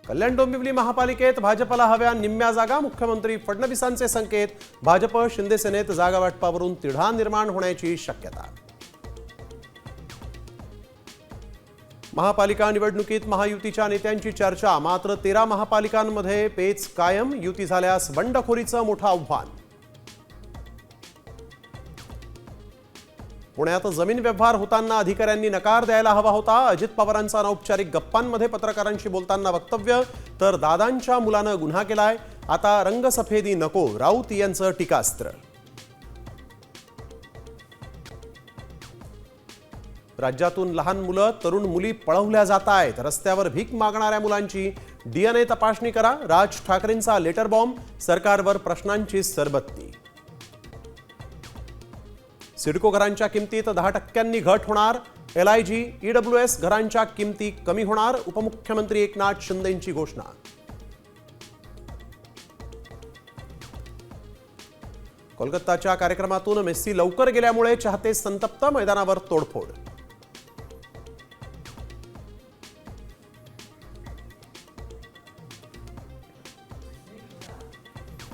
कल्याण डोंबिवली महापालिकेत भाजपला हव्या निम्म्या जागा, मुख्यमंत्री फडणवीसांचे संकेत. भाजप शिंदे सेनेत जागा वाटपावरून तिढा निर्माण होण्याची शक्यता. महापालिका निवडणुकीत महायुतीच्या नेत्यांची चर्चा. मात्र 13 महापालिकांमध्ये पेच कायम. युती झाल्यास बंडखोरीचं मोठं आव्हान. पुण्यात जमीन व्यवहार होताना अधिकाऱ्यांनी नकार द्यायला हवा होता. अजित पवारांचा अनौपचारिक गप्पांमध्ये पत्रकारांशी बोलताना वक्तव्य. तर दादांच्या मुलानं गुन्हा केलाय, आता रंगसफेदी नको, राऊत यांचं टीकास्त्र. राज्यातून लहान मुलं, तरुण मुली पळवल्या जात आहेत. रस्त्यावर भीक मागणाऱ्या मुलांची DNA तपासणी करा. राज ठाकरेंचा लेटर बॉम्ब. सरकारवर प्रश्नांची सरबत्ती. सिडको घरांच्या किमतीत 10% घट होणार. LIG, EWS घरांच्या किमती कमी होणार. उपमुख्यमंत्री एकनाथ शिंदेंची घोषणा. कोलकाताच्या कार्यक्रमातून मेस्सी लवकर गेल्यामुळे चाहते संतप्त. मैदानावर तोडफोड.